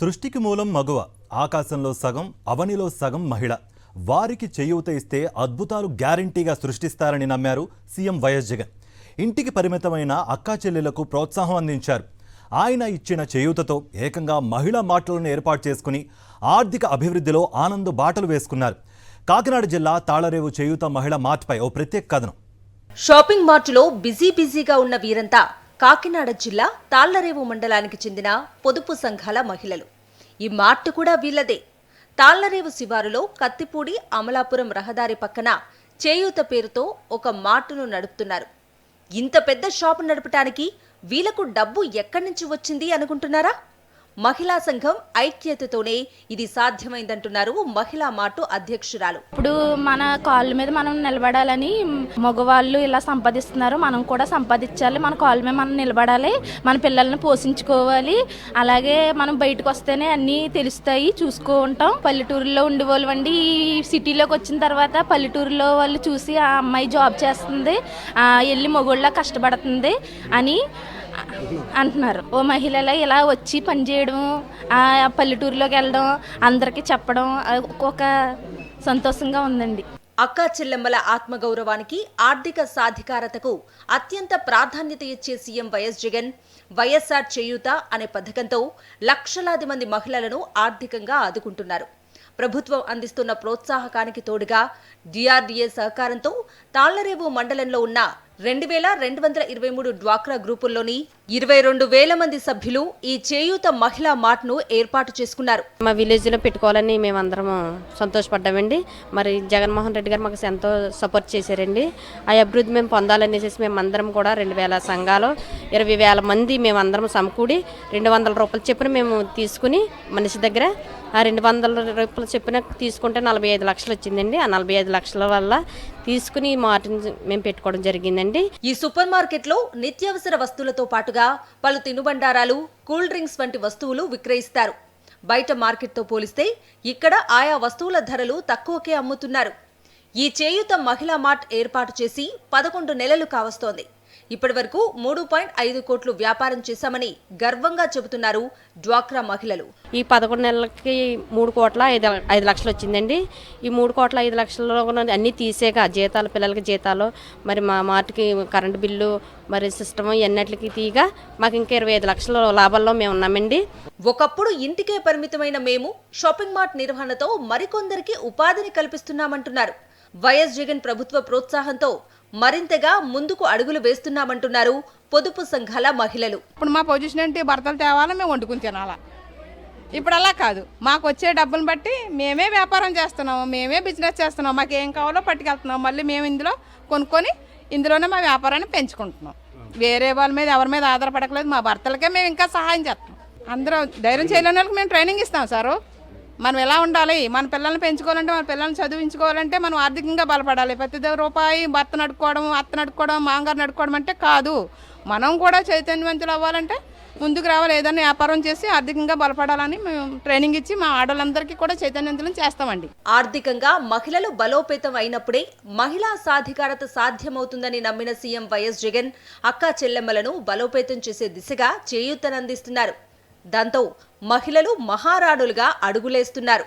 సృష్టికి మూలం మగువ, ఆకాశంలో సగం, అవనిలో సగం మహిళ. వారికి చేయూత ఇస్తే అద్భుతాలు గ్యారంటీగా సృష్టిస్తారని నమ్మారు సీఎం వైఎస్ జగన్. ఇంటికి పరిమితమైన అక్కా చెల్లెలకు ప్రోత్సాహం అందించారు. ఆయన ఇచ్చిన చేయూతతో ఏకంగా మహిళా మార్టులను ఏర్పాటు చేసుకుని ఆర్థిక అభివృద్ధిలో ఆనంద బాటలు వేసుకున్నారు. కాకినాడ జిల్లా తాళ్లరేవు చేయూత మహిళా మార్ట్పై ఓ ప్రత్యేక కథనం. షాపింగ్ మార్టులో బిజీగా ఉన్న వీరంతా కాకినాడ జిల్లా తాళ్లరేవు మండలానికి చెందిన పొదుపు సంఘాల మహిళలు. ఈ మార్టు కూడా వీళ్లదే. తాళ్లరేవు శివారులో కత్తిపూడి అమలాపురం రహదారి పక్కన చేయూత పేరుతో ఒక మార్టును నడుపుతున్నారు. ఇంత పెద్ద షాపు నడపటానికి వీళ్లకు డబ్బు ఎక్కడి నుంచి వచ్చింది అనుకుంటున్నారా? మహిళా సంఘం ఐక్యతతోనే ఇది సాధ్యమైందంటున్నారు మహిళా మార్టు అధ్యక్షురాలు. ఇప్పుడు మన కాళ్ళ మీద మనం నిలబడాలని మగవాళ్ళు ఇలా సంపాదిస్తున్నారు, మనం కూడా సంపాదించాలి. మన కాళ్ళ మీద మనం నిలబడాలి, మన పిల్లల్ని పోషించుకోవాలి. అలాగే మనం బయటకు వస్తేనే అన్నీ తెలుస్తాయి, చూసుకుంటాం. పల్లెటూరులో ఉండేవాళ్ళు అండి, సిటీలోకి వచ్చిన తర్వాత పల్లెటూరులో వాళ్ళు చూసి ఆ అమ్మాయి జాబ్ చేస్తుంది, వెళ్ళి మగోళ్ళ కష్టపడుతుంది అని అంటున్నారు. ఓ మహిళల ఇలా వచ్చి పనిచేయడం, పల్లెటూరులోకి వెళ్ళడం, అందరికీ చెప్పడం ఒక సంతోషంగా ఉందండి. అక్కా చెల్లెమ్మల ఆత్మగౌరవానికి, ఆర్థిక సాధికారతకు అత్యంత ప్రాధాన్యత ఇచ్చే సీఎం వైఎస్ జగన్ వైఎస్ఆర్ చేయూత అనే పథకంతో లక్షలాది మంది మహిళలను ఆర్థికంగా ఆదుకుంటున్నారు. ప్రభుత్వం అందిస్తున్న ప్రోత్సాహకానికి తోడుగా డిఆర్డీఏ సహకారంతో తాళ్లరేవు మండలంలో ఉన్న 2223 డ్వాక్రా గ్రూపుల్లోని 22,000 మంది సభ్యులు ఈ చేయూత మహిళా మార్ట్ను ఏర్పాటు చేసుకున్నారు. మా విలేజ్లో పెట్టుకోవాలని మేమందరం సంతోషపడ్డామండి. మరి జగన్మోహన్ రెడ్డి గారు మాకు ఎంతో సపోర్ట్ చేశారండి. ఆ అభివృద్ధి మేము పొందాలనేసి మేమందరం కూడా 2,000 సంఘాలు 20,000 మంది మేమందరం సమకూడి 200 రూపాయలు చొప్పున మేము తీసుకుని మనిషి దగ్గర ఆ 200 రూపాయలు చొప్పున తీసుకుంటే 45 లక్షలు వచ్చిందండి. ఆ 45 లక్షల వల్ల తీసుకుని మార్టిని మేము పెట్టుకోవడం జరిగిందండి. ఈ సూపర్ మార్కెట్లో నిత్యావసర వస్తువులతో పాటుగా పలు తినుబండారాలు, కూల్ డ్రింక్స్ వంటి వస్తువులు విక్రయిస్తారు. బయట మార్కెట్తో పోలిస్తే ఇక్కడ ఆయా వస్తువుల ధరలు తక్కువకే అమ్ముతున్నారు. ఈ చేయూత మహిళా మార్ట్ ఏర్పాటు చేసి 11 నెలలు కావస్తోంది. ఇప్పటి వరకు 3.5 కోట్లు వ్యాపారం చేశామని గర్వంగా చెబుతున్నారు డ్వాక్రా మహిళలు. ఈ 11 నెలలకి 3,05 లక్షలు వచ్చిందండి. ఈ 3,05 లక్షల్లో అన్నీ తీసేగా జీతాలు, పిల్లలకి జీతాలు, మరి మా మార్ట్కి కరెంటు బిల్లు, మరి సిస్టమ్ ఎన్నట్లకి తీయగా మాకు ఇంకా 25 లక్షల లాభాల్లో మేము ఉన్నామండి. ఒకప్పుడు ఇంటికే పరిమితమైన మేము షాపింగ్ మార్ట్ నిర్వహణతో మరికొందరికి ఉపాధిని కల్పిస్తున్నామంటున్నారు. వైఎస్ జగన్ ప్రభుత్వ ప్రోత్సాహంతో మరింతగా ముందుకు అడుగులు వేస్తున్నామంటున్నారు పొదుపు సంఘాల మహిళలు. ఇప్పుడు మా పొజిషన్ ఏంటి, భర్తలు తేవాలా, మేము వండుకుని తినాలా. ఇప్పుడు అలా కాదు, మాకు వచ్చే డబ్బులు బట్టి మేమే వ్యాపారం చేస్తున్నాము, మేమే బిజినెస్ చేస్తున్నాం. మాకు ఏం కావాలో పట్టుకెళ్తున్నాం. మళ్ళీ మేము ఇందులో కొనుక్కొని ఇందులోనే మా వ్యాపారాన్ని పెంచుకుంటున్నాం. వేరే వాళ్ళ మీద ఎవరి మీద ఆధారపడకలేదు. మా భర్తలకే మేము ఇంకా సహాయం చేస్తాం. అందరూ ధైర్యం చేయలేని వాళ్ళకి మేము ట్రైనింగ్ ఇస్తాం సారు. మనం ఎలా ఉండాలి, మన పిల్లల్ని పెంచుకోవాలంటే, మన పిల్లల్ని చదివించుకోవాలంటే మనం ఆర్థికంగా బలపడాలి. ప్రతి రూపాయి భర్త నడుకోవడం, అత్త నడుకోవడం, మాంగారు నడుకోవడం అంటే కాదు. మనం కూడా చైతన్యవంతులు అవ్వాలంటే ముందుకు రావాలి. ఏదైనా వ్యాపారం చేసి ఆర్థికంగా బలపడాలని మేము ట్రైనింగ్ ఇచ్చి మా ఆడవాళ్ళందరికీ కూడా చైతన్యవంతులను చేస్తామండి. ఆర్థికంగా మహిళలు బలోపేతం అయినప్పుడే మహిళా సాధికారత సాధ్యమవుతుందని నమ్మిన సీఎం వైఎస్ జగన్ అక్కా చెల్లెమ్మలను బలోపేతం చేసే దిశగా చేయూతనందిస్తున్నారు. దాంతో మహిళలు మహారాణులుగా అడుగులేస్తున్నారు.